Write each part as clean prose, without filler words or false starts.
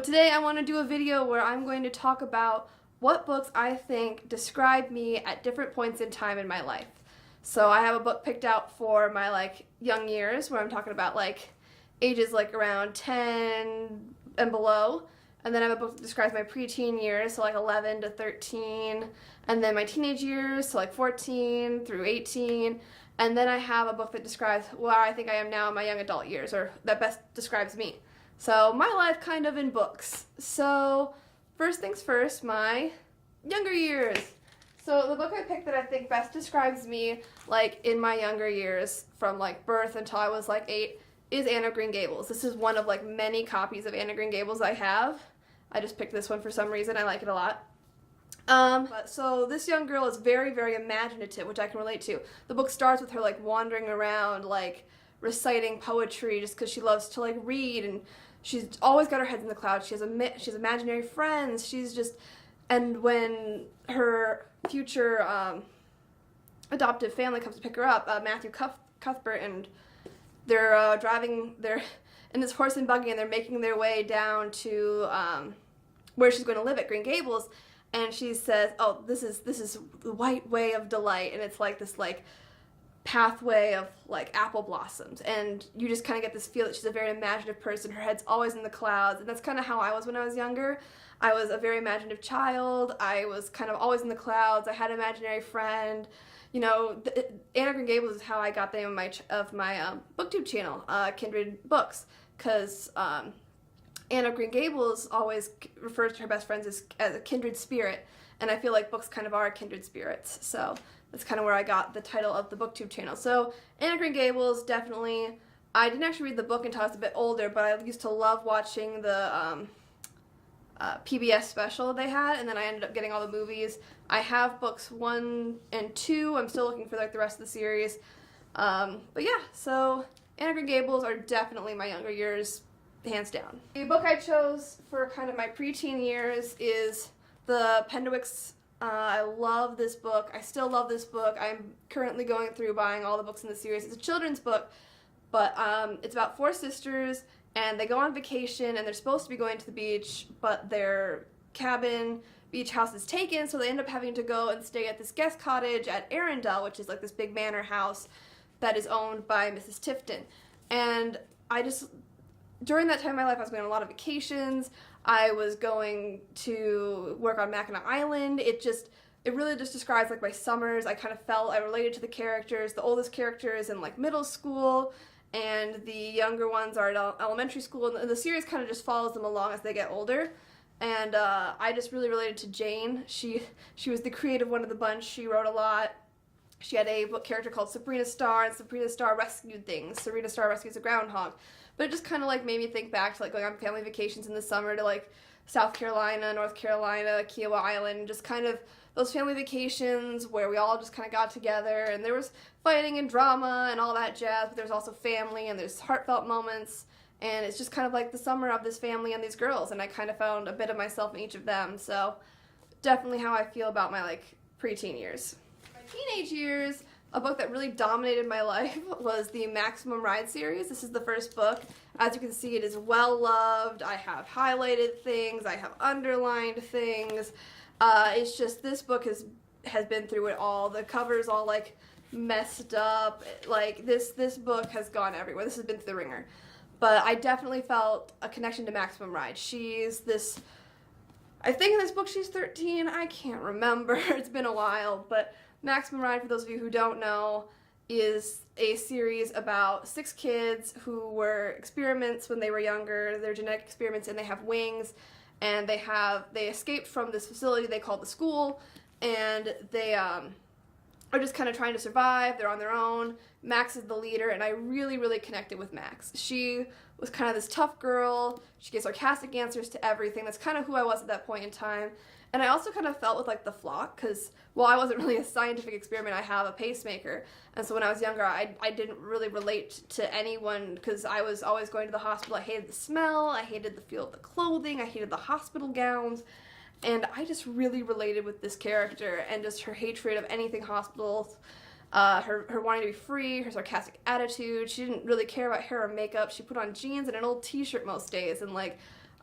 today I want to do a video where I'm going to talk about what books I think describe me at different points in time in my life. So I have a book picked out for my young years, where I'm talking about ages around 10 and below. And then I have a book that describes my preteen years, so 11 to 13, and then my teenage years, so 14 through 18. And then I have a book that describes where I think I am now in my young adult years, or that best describes me. So my life kind of in books. So first things first, my younger years. So the book I picked that I think best describes me in my younger years, from birth until I was 8, is Anne of Green Gables. This is one of many copies of Anne of Green Gables I have. I just picked this one for some reason. I like it a lot. So this young girl is very, very imaginative, which I can relate to. The book starts with her wandering around, reciting poetry just because she loves to read, and she's always got her head in the clouds. She has imaginary friends. And when her future adoptive family comes to pick her up, Matthew Cuthbert, and they're in this horse and buggy, and they're making their way down to where she's going to live at Green Gables, and she says, "Oh, this is the white way of delight," and it's this pathway of apple blossoms, and you just kind of get this feel that she's a very imaginative person. Her head's always in the clouds, and that's kind of how I was when I was younger. I was a very imaginative child. I was kind of always in the clouds. I had an imaginary friend. You know, Anne of Green Gables is how I got the name of my booktube channel, Kindred Books, because Anne of Green Gables always refers to her best friends as a kindred spirit, and I feel like books kind of are kindred spirits, so that's kind of where I got the title of the booktube channel. So Anne of Green Gables, definitely. I didn't actually read the book until I was a bit older, but I used to love watching the PBS special they had, and then I ended up getting all the movies. I have books 1 and 2. I'm still looking for the rest of the series. But yeah, so Anne of Green Gables are definitely my younger years, hands down. The book I chose for kind of my preteen years is the Pendowicks. I love this book. I still love this book. I'm currently going through buying all the books in the series. It's a children's book, but it's about 4 sisters, and they go on vacation, and they're supposed to be going to the beach, but their beach house is taken, so they end up having to go and stay at this guest cottage at Arundel, which is this big manor house that is owned by Mrs. Tifton. And during that time in my life, I was going on a lot of vacations. I was going to work on Mackinac Island. It really just describes my summers. I related to the characters. The oldest character is in middle school, and the younger ones are at elementary school, and the series kind of just follows them along as they get older. And I just really related to Jane. She was the creative one of the bunch. She wrote a lot. She had a book character called Sabrina Starr, and Sabrina Starr rescued things. Sabrina Starr rescues a groundhog. But it just kind of made me think back to going on family vacations in the summer to South Carolina, North Carolina, Kiowa Island, just kind of those family vacations where we all just kind of got together, and there was fighting and drama and all that jazz, but there's also family, and there's heartfelt moments, and it's just kind of the summer of this family and these girls, and I kind of found a bit of myself in each of them. So definitely how I feel about my preteen years. My teenage years, a book that really dominated my life was the Maximum Ride series. This is the first book. As you can see, it is well loved. I have highlighted things. I have underlined things. It's just, this book has been through it all. The cover's all messed up. This book has gone everywhere. This has been through the ringer. But I definitely felt a connection to Maximum Ride. I think in this book she's 13. I can't remember. It's been a while, but Maximum Ride, for those of you who don't know, is a series about 6 kids who were experiments when they were younger. They're genetic experiments, and they have wings, and they escaped from this facility they call the school, and they are just kind of trying to survive. They're on their own. Max is the leader, and I really, really connected with Max. She was kind of this tough girl. She gave sarcastic answers to everything. That's kind of who I was at that point in time. And I also kind of felt with the flock, because while I wasn't really a scientific experiment, I have a pacemaker. And so when I was younger, I didn't really relate to anyone, because I was always going to the hospital. I hated the smell, I hated the feel of the clothing, I hated the hospital gowns. And I just really related with this character, and just her hatred of anything hospitals, her wanting to be free, her sarcastic attitude. She didn't really care about hair or makeup. She put on jeans and an old t-shirt most days, and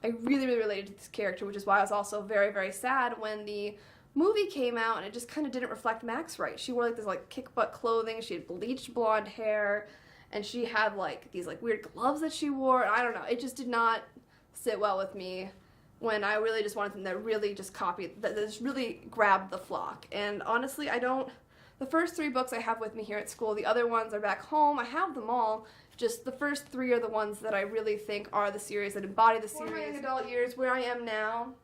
I really, really related to this character, which is why I was also very, very sad when the movie came out and it just kind of didn't reflect Max right. She wore like this like kick butt clothing, she had bleached blonde hair, and she had like these like weird gloves that she wore. I don't know, it just did not sit well with me when I really just wanted them that really just copied, that just really grabbed the flock. And honestly, the first 3 books I have with me here at school, the other ones are back home. I have them all, just the first 3 are the ones that I really think are the series that embody the series. For my young adult years, where I am now,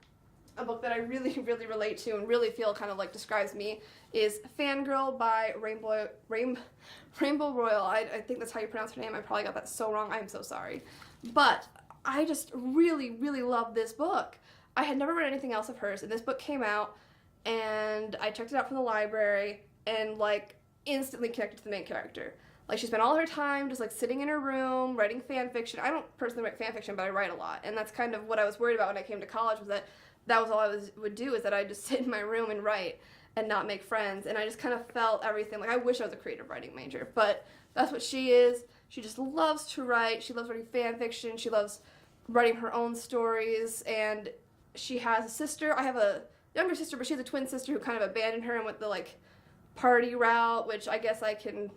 a book that I really, really relate to and really feel kind of like describes me is Fangirl by Rainbow Royal. I think that's how you pronounce her name. I probably got that so wrong. I'm so sorry. But I just really, really love this book. I had never read anything else of hers, and this book came out, and I checked it out from the library, and like instantly connected to the main character. Like, she spent all her time just like sitting in her room writing fan fiction. I don't personally write fan fiction, but I write a lot, and that's kind of what I was worried about when I came to college, was that was all I would do, is that I'd just sit in my room and write and not make friends. And I just kind of felt everything. Like, I wish I was a creative writing major, but that's what she is. She just loves to write. She loves writing fan fiction. She loves writing her own stories, and she has a sister. I have a younger sister, but she has a twin sister who kind of abandoned her and went the like party route, which I guess I can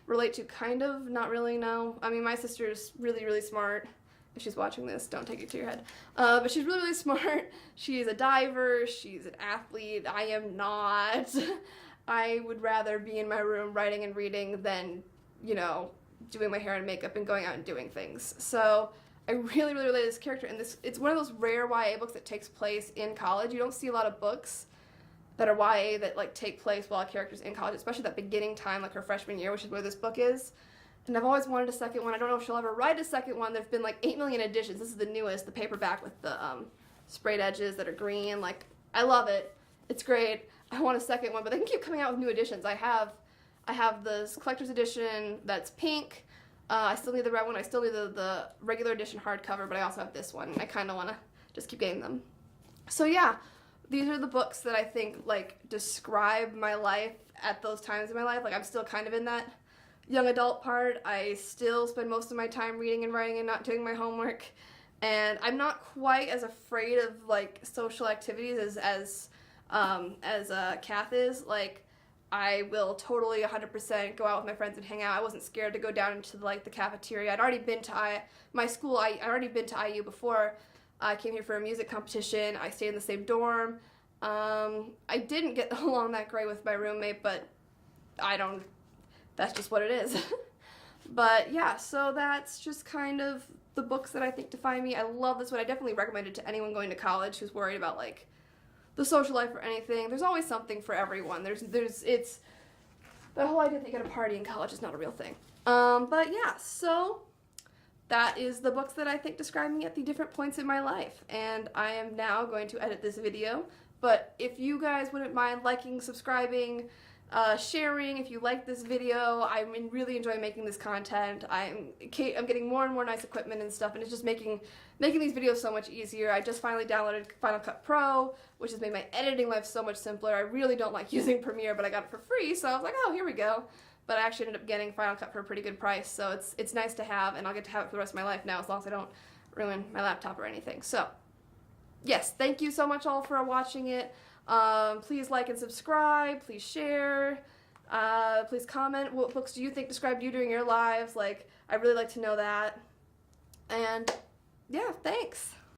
relate to kind of, not really, no. I mean, my sister's really, really smart. If she's watching this, don't take it to your head. But she's really, really smart. She's a diver. She's an athlete. I am not. I would rather be in my room writing and reading than, you know, doing my hair and makeup and going out and doing things. So I really, really relate to this character, and it's one of those rare YA books that takes place in college. You don't see a lot of books that are YA that like take place while a character's in college, especially that beginning time, like her freshman year, which is where this book is. And I've always wanted a second one. I don't know if she'll ever write a second one. There've been like 8 million editions. This is the newest, the paperback with the sprayed edges that are green. Like, I love it. It's great. I want a second one, but they can keep coming out with new editions. I have the collector's edition that's pink. I still need the red one. I still need the regular edition hardcover, but I also have this one. I kind of want to just keep getting them. So yeah, these are the books that I think like describe my life at those times in my life. Like, I'm still kind of in that young adult part. I still spend most of my time reading and writing and not doing my homework, and I'm not quite as afraid of like social activities as Kath is. Like, I will totally 100% go out with my friends and hang out. I wasn't scared to go down into like the cafeteria. I'd already been to my school. I'd already been to IU before. I came here for a music competition. I stayed in the same dorm. I didn't get along that great with my roommate, but that's just what it is. But yeah, so that's just kind of the books that I think define me. I love this one. I definitely recommend it to anyone going to college who's worried about like the social life or anything. There's always something for everyone. It's the whole idea that you get a party in college is not a real thing. But yeah, so that is the books that I think describe me at the different points in my life. And I am now going to edit this video. But if you guys wouldn't mind liking, subscribing, sharing, if you like this video. I'm really enjoying making this content. I'm getting more and more nice equipment and stuff, and it's just making these videos so much easier. I just finally downloaded Final Cut Pro, which has made my editing life so much simpler. I really don't like using Premiere, but I got it for free, so I was like, oh, here we go. But I actually ended up getting Final Cut for a pretty good price, so it's nice to have, and I'll get to have it for the rest of my life now, as long as I don't ruin my laptop or anything. So, yes, thank you so much all for watching it. Please like and subscribe, please share, please comment what books do you think described you during your lives. Like, I'd really like to know that. And yeah, thanks.